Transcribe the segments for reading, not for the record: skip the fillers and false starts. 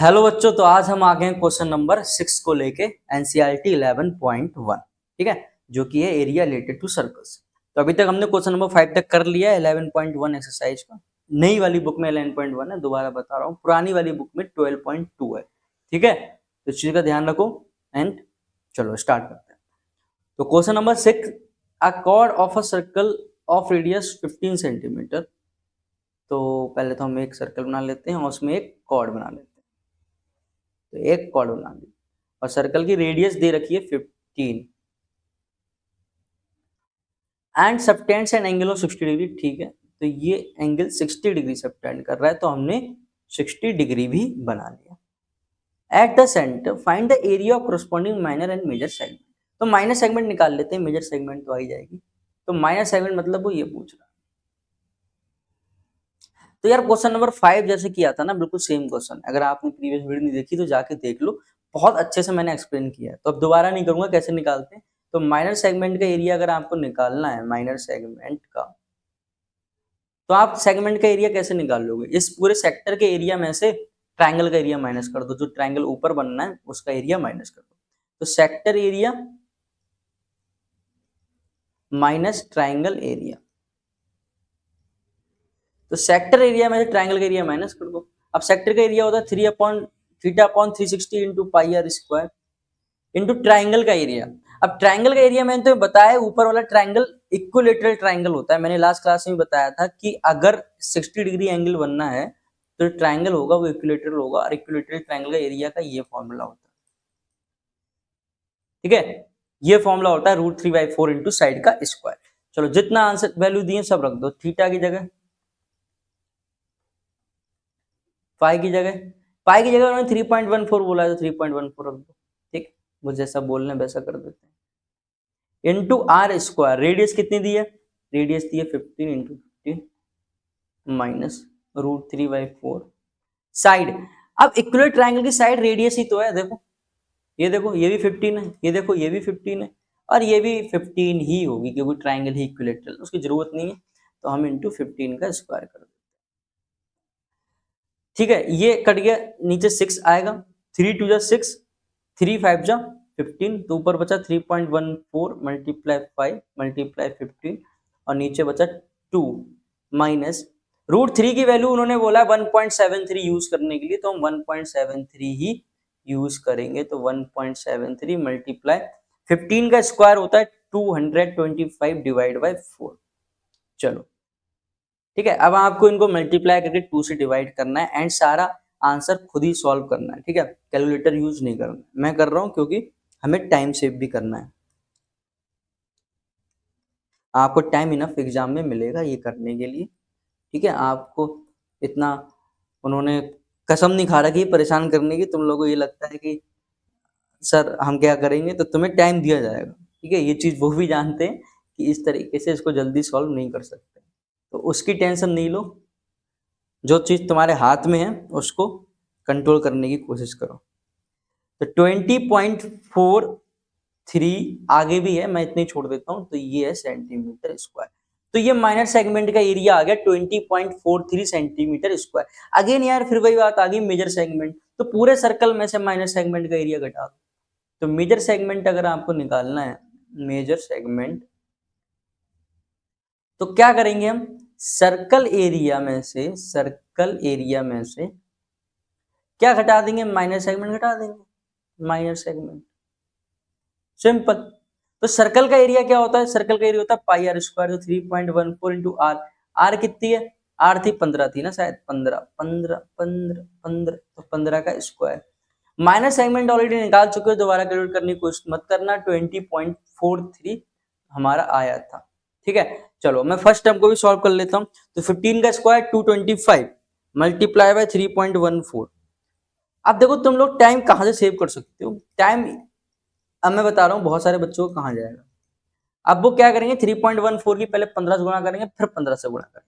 Hello बच्चों, तो आज हम आ गए हैं क्वेश्चन नंबर 6 को लेके एनसीईआरटी 11.1, ठीक है, जो कि है एरिया रिलेटेड टू सर्कल्स। तो अभी तक हमने क्वेश्चन नंबर 5 तक कर लिया है 11.1 एक्सरसाइज का। नई वाली बुक में 11.1 है, दोबारा बता रहा हूँ, पुरानी वाली बुक में 12.2 है, ठीक है। तो इस चीज का ध्यान रखो एंड चलो स्टार्ट करते हैं। तो question number 6, a cord of a circle of radius 15 centimetre. तो पहले तो हम एक सर्कल बना लेते हैं और उसमें एक कॉर्ड बना लेते हैं। तो एक कॉर्ड बना ली और सर्कल की रेडियस दे रखी है 15 and subtends an angle of 60 degree, ठीक है। तो ये एंगल 60 डिग्री सबटेंड कर रहा है, तो हमने 60 डिग्री भी बना लिया। At the centre find the area of corresponding minor and major segment. तो माइनर सेगमेंट निकाल लेते हैं, मेजर सेगमेंट तो आ ही जाएगी। तो माइनर सेगमेंट मतलब वो ये पूछ रहा है। तो यार क्वेश्चन नंबर 5 जैसे किया था ना, बिल्कुल सेम क्वेश्चन। अगर आपने प्रीवियस वीडियो नहीं देखी तो जाके देख लो, बहुत अच्छे से मैंने एक्सप्लेन किया है। तो अब दोबारा नहीं करूंगा कैसे निकालते हैं। तो माइनर सेगमेंट का एरिया अगर आपको निकालना है, माइनर सेगमेंट का, तो आप सेगमेंट का एरिया कैसे निकाल लोगे? इस पूरे सेक्टर के एरिया में से ट्राइंगल का एरिया माइनस कर दो, जो ट्राइंगल ऊपर बनना है उसका एरिया माइनस कर दो। तो sector area minus triangle area, तो सेक्टर एरिया में से ट्राइंगल का एरिया माइनस कर दो। अब सेक्टर का एरिया होता है 3/θ/360 into pi r square into triangle का एरिया। अब ट्राइंगल का एरिया मैंने तुम्हें बताया, ऊपर वाला ट्राइंगल इक्विलेटरल ट्राइंगल होता है। मैंने लास्ट क्लास में बताया था कि अगर 60 डिग्री एंगल बनना है तो ट्राइंगल होगा वो इक्विलेटरल होगा, और इक्विलेटरल ट्राइंगल का एरिया का ये फॉर्मूला होता है, ठीक है। ये फॉर्मूला होता है √3/4 इंटू साइड का स्क्वायर। चलो जितना आंसर वैल्यू दिए सब रख दो, थीटा की जगह, पाई की जगह, पाई की जगह उन्होंने 3.14 बोला है तो 3.14 रख दो, ठीक। वो जैसा बोलने वैसा कर देते हैं। इंटू आर स्क्वायर, रेडियस कितनी दी है? रेडियस दी है 15 इंटू 15 माइनस √3/4 साइड। अब इक्विलेटरल ट्राइंगल की साइड रेडियस ही तो है, देखो ये देखो, ये भी 15 है, ये देखो ये भी 15 है, और ये भी 15 ही होगी क्योंकि ट्राइंगल ही इक्विलेटरल, उसकी जरूरत नहीं है। तो हम इंटू 15 का स्क्वायर कर देते, ठीक है। ये कट गया, नीचे 6 आएगा, 3 2 6, 3 5 15, तो ऊपर बचा 3.14 मल्टीप्लाई 5 मल्टीप्लाई 15, और नीचे बचा 2 माइनस √3 की वैल्यू उन्होंने बोला 1.73 यूज करने के लिए, तो हम 1.73 ही यूज करेंगे। तो 1.73 मल्टीप्लाई 15 का स्क्वायर होता है 225 डिवाइड बाय 4। चलो ठीक है, अब आपको इनको मल्टीप्लाई करके 2 से डिवाइड करना है एंड सारा आंसर खुद ही सॉल्व करना है, ठीक है। कैलकुलेटर यूज नहीं करना, मैं कर रहा हूं क्योंकि हमें टाइम सेव भी करना है। आपको टाइम इनफ एग्जाम में मिलेगा ये करने के लिए, ठीक है। आपको इतना उन्होंने कसम नहीं खा रखी परेशान करने की, तुम लोगों को ये लगता है कि सर हम क्या करेंगे, तो तुम्हें टाइम दिया जाएगा, ठीक है। ये चीज वो भी जानते हैं कि इस तरीके से इसको जल्दी सॉल्व नहीं कर सकते, तो उसकी टेंशन नहीं लो। जो चीज तुम्हारे हाथ में है उसको कंट्रोल करने की कोशिश करो। तो 20.43 आगे भी है, मैं इतने छोड़ देता हूं। तो ये है सेंटीमीटर स्क्वायर। तो ये माइनर सेगमेंट का एरिया आ गया 20.43 सेंटीमीटर स्क्वायर। अगेन यार फिर वही बात आ गई, मेजर सेगमेंट। तो पूरे सर्कल में से माइनर सेगमेंट का एरिया घटा दो। तो मेजर सेगमेंट अगर आपको निकालना है, मेजर सेगमेंट, तो क्या करेंगे हम? सर्कल एरिया में से, सर्कल एरिया में से क्या घटा देंगे? माइनर सेगमेंट घटा देंगे, माइनर सेगमेंट, सिंपल। तो सर्कल का एरिया क्या होता है? सर्कल का एरिया होता है पाई आर स्क्वायर, तो 3.14 इंटू आर। आर कितनी है? आर थी 15 थी ना शायद, 15 15 15 15, तो 15 का स्क्वायर। माइनर सेगमेंट ऑलरेडी निकाल चुके हो, दोबारा कैलकुलेट करने की कोशिश मत करना। 20.43 हमारा आया था, ठीक है। चलो मैं फर्स्ट टर्म को भी सॉल्व कर लेता हूँ। तो 15 का स्क्वायर 225 मल्टीप्लाई बाय 3.14। अब देखो तुम लोग टाइम कहाँ से सेव कर सकते हो? टाइम अब मैं बता रहा हूँ बहुत सारे बच्चों को कहाँ जाएगा। अब वो क्या करेंगे, 3.14 की पहले 15 से गुणा करेंगे, फिर 15 से गुणा करेंगे।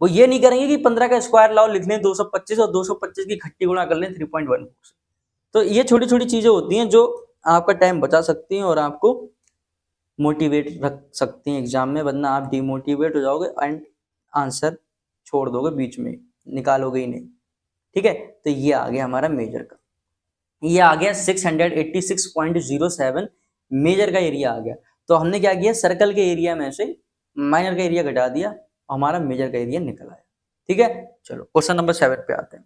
वो ये नहीं करेंगे कि 15 का स्क्वायर लाओ लिख लें 225 और 225 की खट्टी गुणा कर लें 3.14 से। तो ये छोटी छोटी चीजें होती हैं जो आपका टाइम बचा सकती हैं और आपको मोटिवेट रख सकती हैं एग्जाम में, वरना आप डिमोटिवेट हो जाओगे एंड आंसर छोड़ दोगे बीच में, निकालोगे ही नहीं। ठीक है, तो ये आ गया हमारा मेजर का, ये आ गया 686.07 मेजर का एरिया आ गया। तो हमने क्या किया, सर्कल के एरिया में से माइनर का एरिया घटा दिया, हमारा मेजर का एरिया निकल आया। ठीक है, चलो क्वेश्चन नंबर 7 पे आते हैं।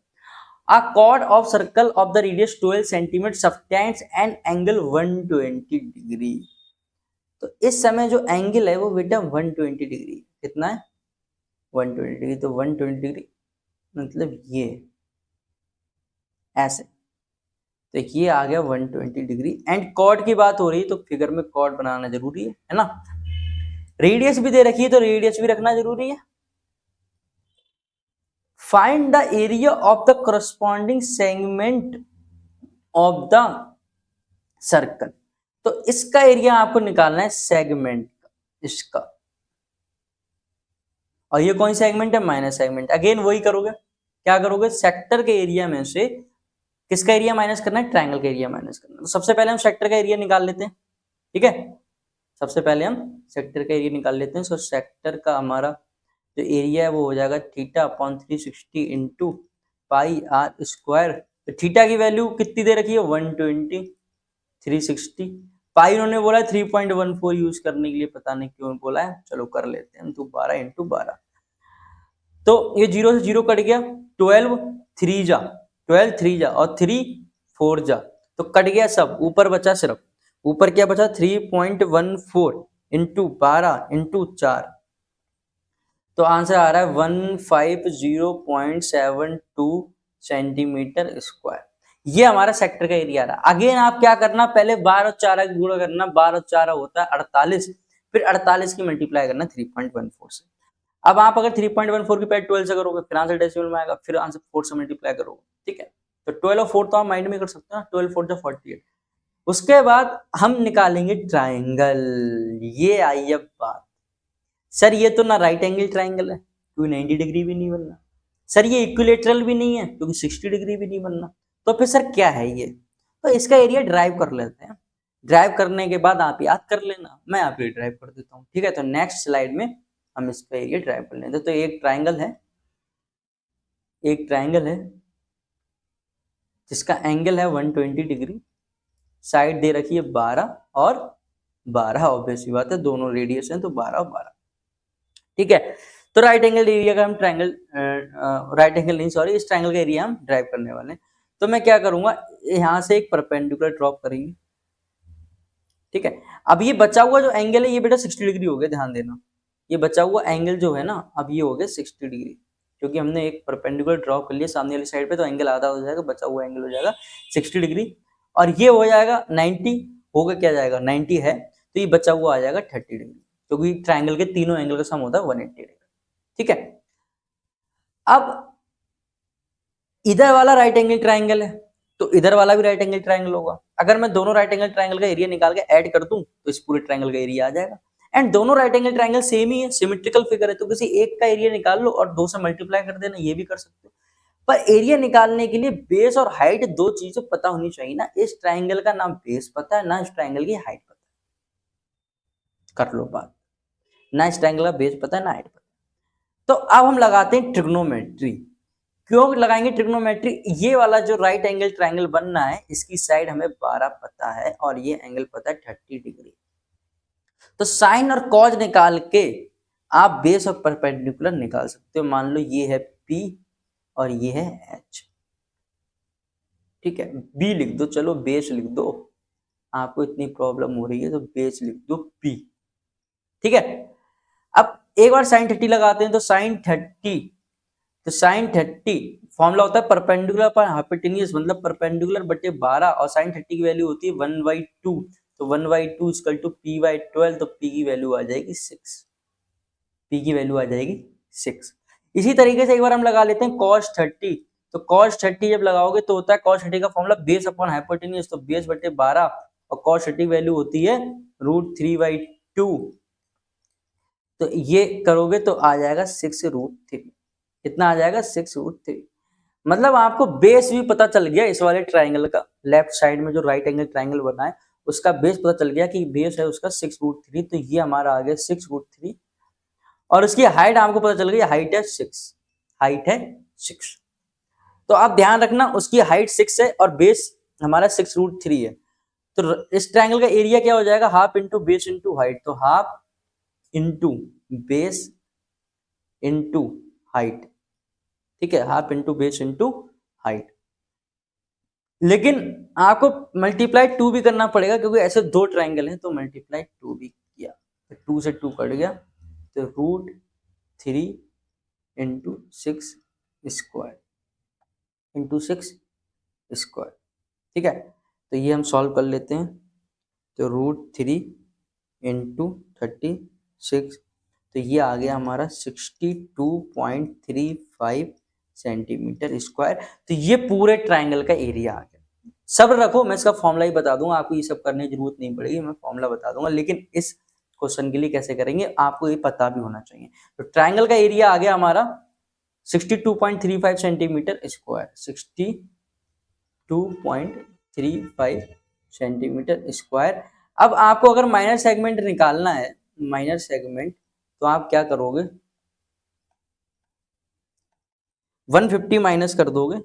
A chord of circle of the radius 12 cm subtends an angle 120 degree. तो इस समय जो एंगल है वो बेटा 120 डिग्री, कितना है 120 डिग्री, तो 120 डिग्री मतलब ये ऐसे, तो ये आ गया 120 डिग्री। एंड कॉर्ड की बात हो रही है तो फिगर में कॉर्ड बनाना जरूरी है ना। रेडियस भी दे रखी है तो रेडियस भी रखना जरूरी है। Find the area of the corresponding segment of the circle. तो इसका एरिया आपको निकालना है सेगमेंट का, इसका, और ये कौन सेगमेंट है, माइनस सेगमेंट। अगेन वही करोगे, क्या करोगे, सेक्टर के एरिया में से किसका एरिया माइनस करना है, ट्रायंगल का एरिया माइनस करना है। तो सबसे पहले हम सेक्टर का एरिया निकाल लेते हैं। ठीक है, सबसे पहले हम सेक्टर का एरिया निकाल लेते हैं। सो सेक्टर का हमारा जो एरिया है वो हो जाएगा theta upon 360 into pi r square. तो थीटा की वैल्यू कितनी दे रखी है 120, 360, पाई उन्होंने बोला है 3.14 यूज करने के लिए, पता नहीं क्यों बोला है, चलो कर लेते हैं, तो 12 इंटू 12, तो ये 0 से 0 कट गया, 12 3 जा 12 3 जा और 3 4 जा, तो कट गया सब, ऊपर बचा सिर्फ, ऊपर क्या बचा 3.14 इंटू 12 इंटू 4, तो आंसर आ रहा है 150.72 सेंटीमीटर स्क्वायर। ये हमारा सेक्टर का एरिया रहा। अगेन आप क्या करना, पहले 12 और 4 गुणा करना, 12 और 4 होता है 48, फिर 48 की मल्टीप्लाई करना 3.14 से। अब आप अगर 3.14 की पैड 12 से करोगे फिर आंसर डेसिमल में आएगा, फिर आंसर 4 से मल्टीप्लाई करोगे। ठीक है, तो 12 और 4 तो आप माइंड में कर सकते हो ना, 12 4 48। उसके बाद हम निकालेंगे ट्राइंगल। ये आई अब बात, सर ये तो ना राइट एंगल ट्राइंगल है क्योंकि 90 डिग्री भी नहीं बनना, सर ये इक्विलेटरल भी नहीं है क्योंकि 60 डिग्री भी नहीं बनना, तो फिर सर क्या है ये, तो इसका एरिया ड्राइव कर लेते हैं। ड्राइव करने के बाद आप याद कर लेना, मैं आप ये ड्राइव कर देता हूँ। ठीक है, तो नेक्स्ट स्लाइड में हम इसका एरिया ड्राइव कर लेते हैं। तो एक ट्राइंगल है, एक ट्राइंगल है जिसका एंगल है 120 डिग्री, साइड दे रखी है 12 और 12, ऑब्वियसली बात है दोनों रेडियस हैं तो 12 और 12। ठीक है, तो राइट एंगल एरिया का हम ट्राइंगल, राइट एंगल नहीं सॉरी, इस ट्राइंगल का एरिया हम ड्राइव करने वाले हैं। तो मैं क्या करूंगा, यहां से एक परपेंडिकुलर ड्रॉप करेंगे। ठीक है, अब ये बचा हुआ जो एंगल है ये बेटा 60 डिग्री हो गया, ध्यान देना, ये बचा हुआ एंगल जो है ना अब ये हो गया 60 डिग्री, क्योंकि हमने एक परपेंडिकुलर ड्रॉ कर लिया सामने वाली साइड पे, तो एंगल आधा हो जाएगा, बचा हुआ एंगल हो जाएगा 60 डिग्री, और ये हो जाएगा 90, होगा क्या जाएगा 90 है, तो ये बचा हुआ आ जाएगा 30 डिग्री, क्योंकि ट्राइंगल के तीनों एंगल का सम होता है 180 डिग्री। ठीक है, अब इधर वाला राइट एंगल ट्राइंगल है तो इधर वाला भी राइट एंगल ट्राइंगल होगा। अगर मैं दोनों राइट एंगल ट्राइंगल का एरिया निकाल के ऐड कर दूं तो इस पूरे ट्राइंगल का एरिया आ जाएगा। एंड दोनों राइट एंगल ट्राइंगल सेम ही है, सिमेट्रिकल फिगर है, तो किसी एक का एरिया निकाल लो और 2 से मल्टीप्लाई कर देना, ये भी कर सकते हो। पर एरिया निकालने के लिए बेस और हाइट दो चीजें पता होनी चाहिए ना, इस ट्राइंगल का ना बेस पता है ना इस ट्राइंगल की हाइट पता है, कर लो बात, ना इस ट्राइंगल का बेस पता है ना हाइट पता है। तो अब हम लगाते हैं ट्रिग्नोमेट्री। क्यों लगाएंगे ट्रिग्नोमेट्री, ये वाला जो राइट एंगल ट्राइंगल बनना है इसकी साइड हमें 12 पता है और ये एंगल पता है 30 डिग्री, तो साइन और कॉज निकाल के आप बेस और परपेंडिकुलर निकाल सकते हो। मान लो ये है P और ये है H। ठीक है, B लिख दो, चलो बेस लिख दो, आपको इतनी प्रॉब्लम हो रही है तो बेस लिख दो P। ठीक है, अब एक बार साइन 30 लगाते हैं, तो साइन 30, तो साइन 30 फॉर्मूला होता है परपेंडिकुलर पर हाइपोटेन्यूज, मतलब परपेंडिकुलर बटे 12, और साइन 30 की वैल्यू होती है 1/2, तो 1/2 इक्वल टू P/12, तो P की वैल्यू आ जाएगी 6, P की वैल्यू आ जाएगी 6। इसी तरीके से एक बार हम लगा लेते हैं cos 30, तो cos 30 जब लगाओगे तो होता है cos 30 का फॉर्मूला बेस अपॉन हाइपोटेन्यूज, तो बेस बटे 12 और cos 30 वैल्यू होती है √3/2, तो ये करोगे तो आ जाएगा 6√3, कितना आ जाएगा 6√3। मतलब आपको बेस भी पता चल गया इस वाले ट्राइंगल का, लेफ्ट साइड में जो राइट एंगल ट्राइंगल बना है उसका बेस पता चल गया कि बेस है उसका 6√3, तो ये हमारा आ गया 6√3, और उसकी हाइट आपको पता चल गई, हाइट है 6, हाइट है 6। तो आप ध्यान रखना उसकी हाइट 6 है और बेस हमारा 6√3 है, तो इस ट्रायंगल का एरिया क्या हो जाएगा, half into base into height, तो half into base into height, ठीक है, half into base into height. लेकिन आपको मल्टीप्लाई 2 भी करना पड़ेगा क्योंकि ऐसे दो ट्रायंगल हैं, तो मल्टीप्लाई 2 भी किया, तो 2 से 2 कट गया, तो √3 इंटू 6 स्क्वायर इंटू 6 स्क्वायर, ठीक है। तो ये हम सॉल्व कर लेते हैं, तो √3 इंटू 36, तो ये आ गया हमारा 62.35 सेंटीमीटर स्क्वायर। तो ये पूरे ट्रायंगल का एरिया आ गया। सब्र रखो, मैं इसका फॉर्मूला ही बता दूंगा, आपको ये सब करने की जरूरत नहीं पड़ेगी, मैं फॉर्मूला बता दूंगा, लेकिन इस क्वेश्चन के लिए कैसे करेंगे आपको ये पता भी होना चाहिए। तो ट्रायंगल का एरिया आ गया हमारा 62.35 सेंटीमीटर स्क्वायर, 62.35 सेंटीमीटर स्क्वायर। अब आपको अगर माइनर सेगमेंट निकालना है, माइनर सेगमेंट, तो आप क्या करोगे, 150 माइनस कर दोगे,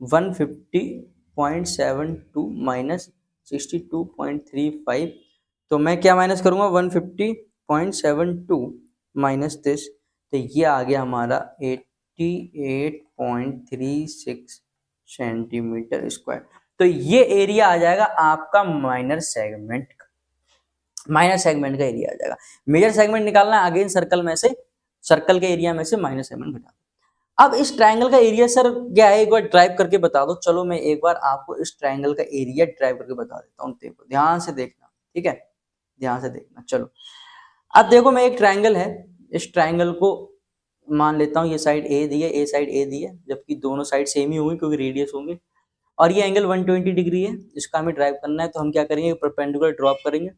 150.72 माइनस 62.35, तो मैं क्या माइनस करूंगा, 150.72 माइनस दिस, तो ये आ गया हमारा 88.36 सेंटीमीटर स्क्वायर। तो ये एरिया आ जाएगा आपका माइनर सेगमेंट का, माइनर सेगमेंट का एरिया आ जाएगा। मेजर सेगमेंट निकालना है, अगेन सर्कल में से, सर्कल के एरिया में से माइनर सेगमेंट घटा। अब इस ट्रायंगल का एरिया सर क्या है, एक बार ड्राइव करके बता दो। चलो मैं एक बार आपको इस ट्रायंगल का एरिया ड्राइव करके बता देता हूँ, देखो ध्यान से देखना, ठीक है, ध्यान से देखना। चलो अब देखो, मैं एक ट्रायंगल है, इस ट्रायंगल को मान लेता हूँ, ये साइड ए दी है, ए साइड ए दी है, जबकि दोनों साइड सेम ही होंगे क्योंकि रेडियस होंगे, और ये एंगल 120 डिग्री है, इसका हमें ड्राइव करना है। तो हम क्या करेंगे, परपेंडिकुलर ड्रॉप करेंगे,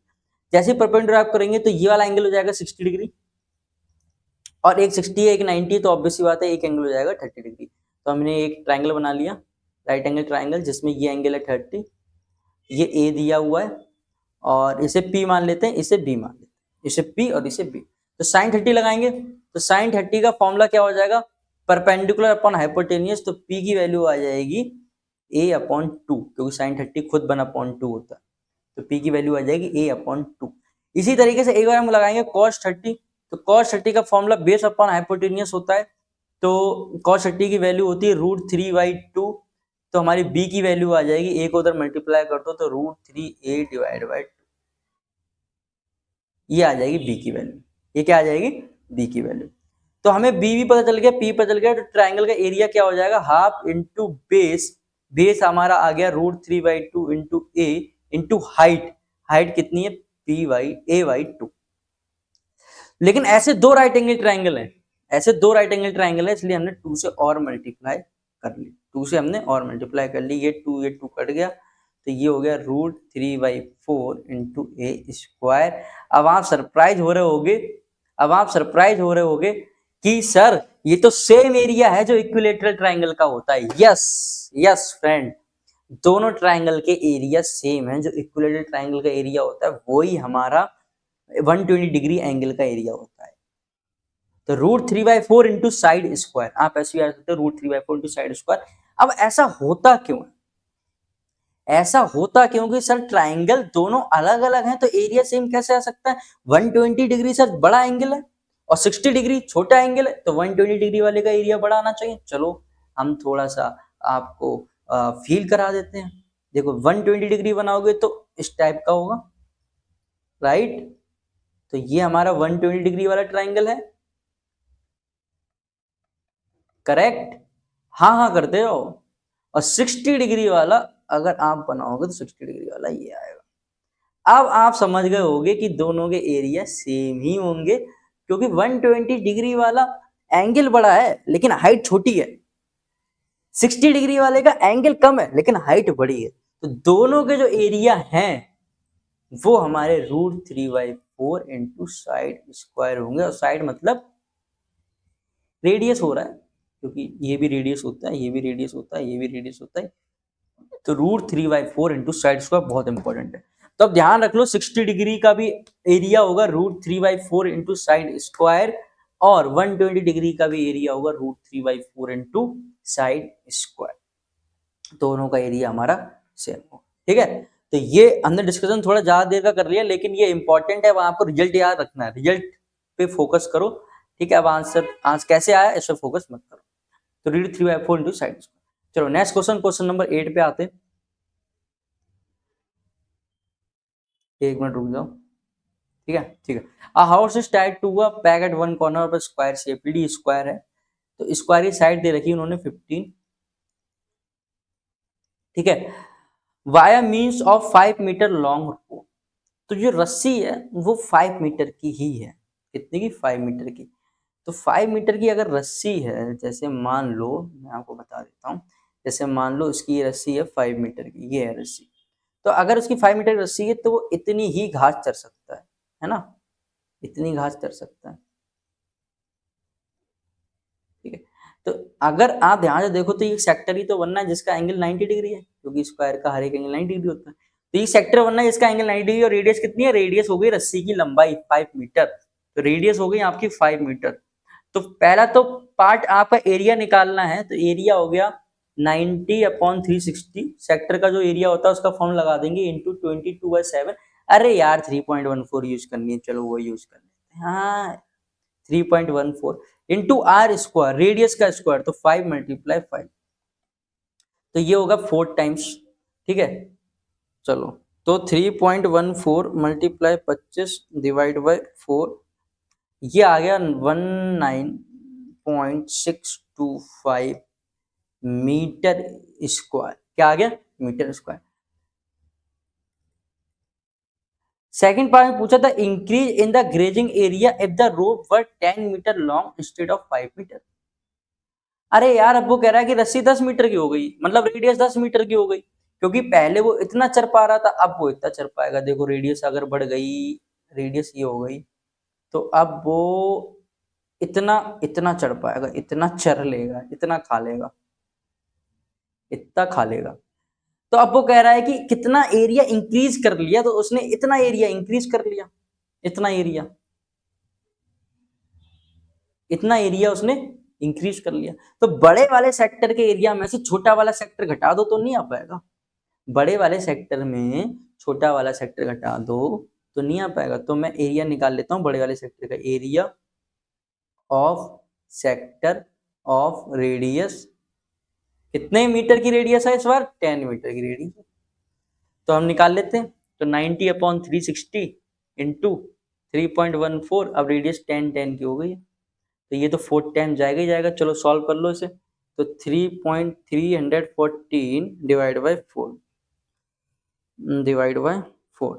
जैसे परपेंडिकुलर ड्रॉप करेंगे तो ये वाला एंगल हो जाएगा 60 डिग्री, और एक 60 है एक 90, तो ऑब्वियस सी बात है एक एंगल हो जाएगा 30 डिग्री। तो हमने एक ट्रायंगल बना लिया, राइट एंगल ट्रायंगल, जिसमें ये एंगल है 30, ये ए दिया हुआ है, और इसे P मान लेते हैं, इसे B मान लेते हैं, इसे P और इसे B। तो sin 30 लगाएंगे, तो sin 30 का फॉर्मूला क्या हो जाएगा, परपेंडिकुलर अपॉन हाइपोटेनियस, तो P की वैल्यू आ जाएगी A/2, क्योंकि sin 30 खुद 1/2 होता है, तो P की वैल्यू आ जाएगी A/2। इसी तरीके से एक बार हम लगाएंगे cos 30, तो cos 30 का फॉर्मूला बेस अपॉन हाइपोटेनियस होता है, तो cos 30 की वैल्यू होती है √3/2, तो हमारी B की वैल्यू आ जाएगी, A को उधर मल्टीप्लाई कर दो तो √3a/2, ये आ जाएगी B की वैल्यू, ये क्या आ जाएगी, B की वैल्यू। तो हमें B भी पता चल गया, P पता चल गया, तो ट्रायंगल का एरिया क्या हो जाएगा, हाफ इंटू बेस, बेस हमारा आ गया √3/2 into A into height, height कितनी है, A/2। लेकिन ऐसे दो राइट एंगल ट्रायंगल है, ऐसे दो राइट एंगल ट्रायंगल है, इसलिए हमने 2 से और मल्टीप्लाई कर ली, 2 से हमने और मल्टीप्लाई कर ली, ये 2 कट गया, तो ये हो गया √3/4 इंटू A स्क्वायर। अब आप सरप्राइज हो रहे होगे, अब आप सरप्राइज हो रहे होगे कि सर ये तो सेम एरिया है जो इक्विलेटरल ट्रायंगल का होता है। यस यस फ्रेंड, दोनों ट्रायंगल के एरिया सेम है, जो इक्विलेटरल ट्रायंगल का एरिया होता है वही हमारा 120 डिग्री एंगल का एरिया होता है। तो √3/4 इंटू साइड स्क्वायर, आप ऐसे भी आ सकते हो √3/4 इंटू साइड स्क्वायर। अब ऐसा होता क्यों है, ऐसा होता क्योंकि सर ट्रायंगल दोनों अलग अलग हैं, तो एरिया सेम कैसे आ सकता है, 120 डिग्री सर बड़ा एंगल है और 60 डिग्री छोटा एंगल है, तो 120 डिग्री वाले का एरिया बड़ा आना चाहिए। चलो हम थोड़ा सा आपको फील करा देते हैं, देखो 120 डिग्री बनाओगे तो इस टाइप का होगा, राइट, तो ये हमारा 120 डिग्री वाला ट्रायंगल है, करेक्ट, हाँ हाँ करते रहो। और 60 डिग्री वाला अगर आप बनाओगे तो 60 डिग्री वाला ये आएगा। अब आप समझ गए होंगे कि दोनों के एरिया सेम ही होंगे, क्योंकि 120 डिग्री वाला एंगल बड़ा है लेकिन हाइट छोटी है, 60 डिग्री वाले का एंगल कम है लेकिन हाइट बड़ी है, तो दोनों के जो एरिया हैं वो हमारे √3/4 इंटू साइड स्क्वायर होंगे, और साइड मतलब रेडियस हो रहा है, क्योंकि ये भी रेडियस होता है, ये भी रेडियस होता है, ये भी रेडियस होता है, तो √3/4 इंटू साइड स्क्वायर बहुत इंपॉर्टेंट है। तो अब ध्यान रख लो 60 डिग्री का भी एरिया होगा √3/4 इंटू साइड स्क्वायर, और 120 डिग्री का भी एरिया होगा √3/4 इंटू साइड स्क्वायर, दोनों का एरिया हमारा सेम हो। ठीक है, तो ये हमने डिस्कशन थोड़ा ज्यादा देर का कर लिया, लेकिन ये इंपॉर्टेंट है, आपको रिजल्ट याद रखना है, रिजल्ट पे फोकस करो। ठीक है, अब आंसर कैसे आया इस पे फोकस मत करो। तो रीड 3/4 इंटू साइड स्क्वायर। चलो नेक्स्ट क्वेश्चन, क्वेश्चन नंबर 8 पे आते हैं। एक मिनट रुक जाओ। ठीक है, ठीक है। A house is tied to a peg at one corner of a square shape, D square है, तो स्क्वायर की साइड दे रखी है उन्होंने 15। ठीक है, via means of 5 metre long rope, तो जो रस्सी है वो 5 मीटर की ही है। कितने की? 5 मीटर की। तो 5 मीटर की अगर रस्सी है, जैसे मान लो, मैं आपको बता देता हूँ, जैसे मान लो इसकी ये रस्सी है 5 मीटर की, ये है रस्सी, तो अगर उसकी 5 मीटर की रस्सी है तो वो इतनी ही घास चढ़ सकता है ना, इतनी घास चढ़ सकता है। ठीक है, तो अगर आप ध्यान से देखो तो ये सेक्टर ही तो बनना है जिसका एंगल 90 डिग्री है, क्योंकि स्क्वायर का हर एक एंगल 90 डिग्री होता है। तो ये सेक्टर बनना है जिसका एंगल 90 डिग्री, और रेडियस कितनी है? रेडियस हो गई रस्सी की लंबाई 5 मीटर, तो रेडियस हो गई आपकी 5 मीटर। तो पहला तो पार्ट आपका एरिया निकालना है, तो एरिया हो गया 90/360, सेक्टर का जो एरिया होता है उसका फॉर्म लगा देंगे इंटू 22/7। अरे यार 3.14 यूज करनी है, चलो वो यूज कर लेते हैं। हाँ 3.14 इंटू आर स्क्वायर, रेडियस का स्क्वायर, तो 5 × 5, तो ये होगा 4 टाइम्स। ठीक है, चलो, तो 3.14 × 25 डिवाइड बाई 4, ये आ गया 19.625 मीटर स्क्वायर। क्या आ गया? Metre square. सेकंड पार्ट में पूछा था increase in the grazing area if the rope were 10 metre long instead of 5 metre. अरे यार, अब वो कह रहा है कि रस्सी 10 मीटर की हो गई, मतलब रेडियस 10 मीटर की हो गई, क्योंकि पहले वो इतना चढ़ पा रहा था, अब वो इतना चढ़ पाएगा। देखो रेडियस अगर बढ़ गई, रेडियस ये हो गई, तो अब वो इतना इतना चढ़ पाएगा, इतना चढ़ लेगा, इतना खा लेगा, इतना खा लेगा। तो अब वो कह रहा है कि कितना एरिया इंक्रीज कर लिया, तो उसने इतना एरिया इंक्रीज कर लिया, इतना एरिया, इतना एरिया उसने इंक्रीज कर लिया। तो बड़े वाले सेक्टर के एरिया में से छोटा वाला सेक्टर घटा दो तो नहीं आ पाएगा। बड़े वाले सेक्टर में छोटा वाला सेक्टर घटा दो तो नहीं आ पाएगा। तो मैं एरिया निकाल लेता हूं बड़े वाले सेक्टर का, area of sector of radius, कितने मीटर की रेडियस है इस बार? 10 मीटर की रेडियस, तो हम निकाल लेते हैं। तो 90/360 इंटू 3.14, अब रेडियस 10 की हो गई है, तो ये तो 4 टाइम जाएगा ही जाएगा। चलो सॉल्व कर लो इसे, तो 3.314 डिवाइड बाई 4,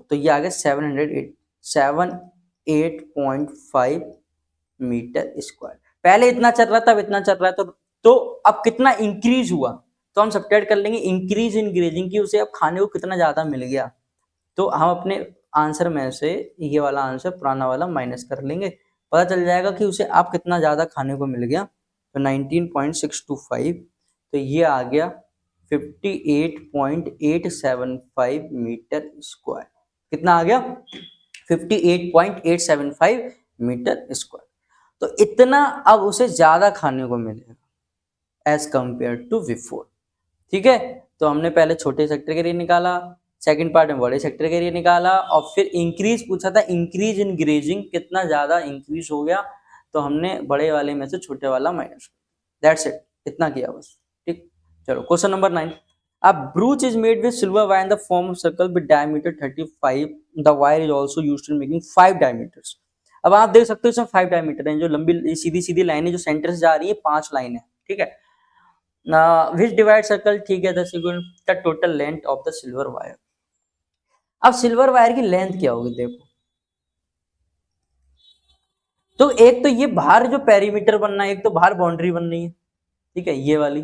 तो ये आ गया 708.5 मीटर स्क्वायर। पहले इतना चल रहा था, अब इतना चल रहा है, तो अब कितना इंक्रीज हुआ, तो हम सब्ट्रैक्ट कर लेंगे इंक्रीज इन ग्रेजिंग की, उसे अब खाने को कितना ज्यादा मिल गया, तो हम अपने आंसर में से ये वाला आंसर पुराना वाला माइनस कर लेंगे, पता चल जाएगा कि उसे आप कितना ज्यादा खाने को मिल गया। तो 19.625, तो ये आ गया 58.875 मीटर स्क्वायर। कितना आ गया? 58.875 मीटर स्क्वायर। तो इतना अब उसे ज्यादा खाने को मिलेगा एज कंपेयर टू बिफोर। ठीक है, तो हमने पहले छोटे सेक्टर के लिए निकाला, सेकंड पार्ट में बड़े सेक्टर के लिए निकाला, और फिर इंक्रीज पूछा था, इंक्रीज इन ग्रेजिंग कितना ज्यादा इंक्रीज हो गया, तो हमने बड़े वाले में से छोटे वाला माइनस, दैट्स इट, इतना किया बस। ठीक, चलो question number 9। A brooch is made with silver wire in the form of circle with diameter 35. The wire is also used in making 5 diameters. अब आप देख सकते हो इसमें 5 डायमीटर हैं, जो लंबी सीधी सीधी लाइन है जो सेंटर से जा रही है, 5 लाइन है। ठीक है, which divide circle, ठीक है, the total length of the silver wire। अब सिल्वर वायर की लेंथ क्या होगी देखो, तो एक तो ये बाहर जो पेरीमीटर बनना है, एक तो बाहर बाउंड्री बननी है। ठीक है, ये वाली,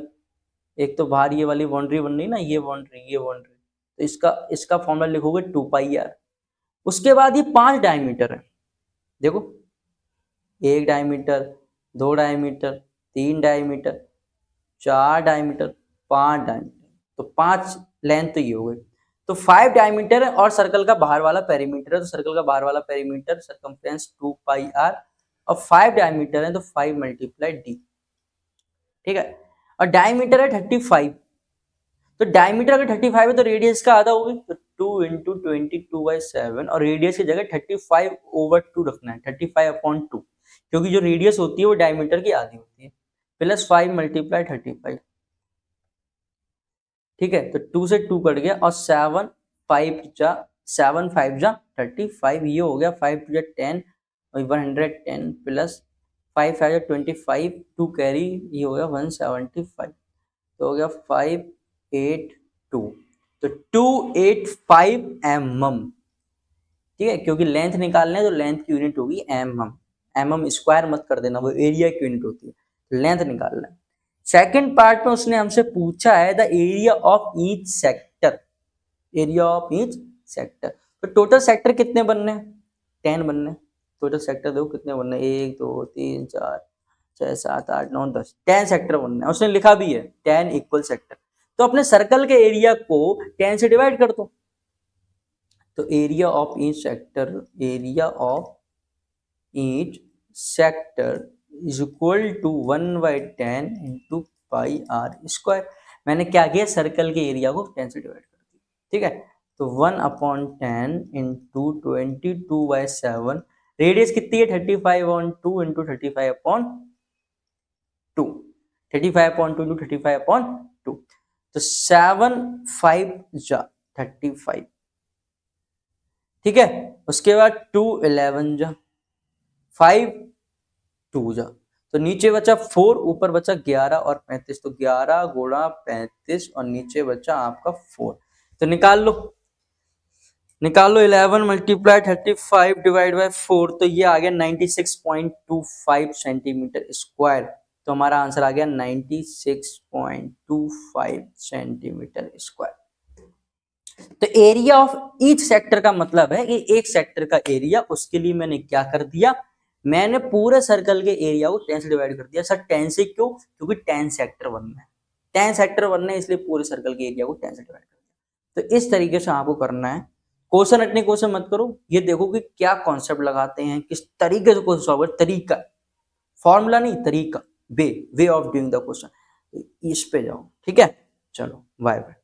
एक तो बाहर ये वाली बाउंड्री बननी है ना, ये बाउंड्री, ये बाउंड्री, तो इसका इसका फॉर्मूला लिखोगे 2πr। उसके बाद ये 5 डायमीटर है, देखो 1 diameter, 2 diameter, 3 diameter, 4 diameter, 5 diameter, तो 5 लेंथ तो ये हो गई। तो 5 डायमीटर है और सर्कल का बाहर वाला पेरीमीटर है, तो सर्कल का बाहर वाला पेरीमीटर सर्कमफ्रेंस 2πr, और 5 डायमीटर है तो 5 × d। ठीक है, और डायमीटर है 35, तो डायमीटर अगर 35 है तो रेडियस का आधा होगी, तो 2 इंटू 22/7 और रेडियस की जगह 35/2 रखना है, 35/2, क्योंकि जो रेडियस होती है वो डायमीटर की आधी होती है, प्लस 5 मल्टीप्लाई 35। ठीक है, तो 2 से 2 कट गया और 7 5 जा 35, ये हो गया 5 2 जा 10 और 110 प्लस 5 5 जा 25, 2 कैरी, ये हो गया 175, तो हो गया 582, तो 285 mm। ठीक है, क्योंकि लेंथ निकालने तो लेंथ की यूनिट होगी mm स्क्वायर मत कर देना, वो एरिया की यूनिट होती है, लेंथ निकालना है। सेकंड पार्ट में उसने हमसे पूछा है the area of each sector, area of each sector. तो टोटल सेक्टर कितने बनने हैं? 10 बनने। टोटल सेक्टर देखो कितने बनने, 1 2 3 4 6 7 8 9 10, 10 सेक्टर बनने हैं। उसने लिखा भी है 10 इक्वल सेक्टर। तो अपने सर्कल के एरिया को 10 से डिवाइड कर दो, तो area of each sector, area of each sector is equal to 1/10 into pi r square. मैंने क्या किया, सर्कल के एरिया को 10 से डिवाइड कर दिया। ठीक है, तो 1/10 इंटू 22/7, रेडियस कितनी है 35/2 इंटू 35/2, 35/2 इंटू 35/2, तो 7 5 जा 35। ठीक है, उसके बाद 2 11 जा 5 2 जा, तो नीचे बचा 4, ऊपर बचा 11 और 35, तो 11 गुणा 35 और नीचे बचा आपका 4। तो निकाल लो 11 मल्टीप्लाई 35 डिवाइड बाय 4, तो ये आ गया 96.25 सेंटीमीटर स्क्वायर। तो हमारा आंसर आ गया 96.25 सेंटीमीटर स्क्वायर। तो एरिया ऑफ ईच सेक्टर का मतलब है कि एक सेक्टर का एरिया, उसके लिए मैंने क्या कर दिया, मैंने पूरे सर्कल के एरिया को 10 से डिवाइड कर दिया। सर 10 से क्यों? क्योंकि 10 सेक्टर बनना है, 10 सेक्टर बनना है, इसलिए पूरे सर्कल के एरिया को 10 से डिवाइड कर दिया। तो इस तरीके से आपको करना है। क्वेश्चन रटने क्वेश्चन मत करो, ये देखो कि क्या कॉन्सेप्ट लगाते हैं, किस तरीके से क्वेश्चन सॉल्व, तरीका, फॉर्मूला नहीं, तरीका, way of doing the question, इस पे जाओ। ठीक है, चलो बाय बाय।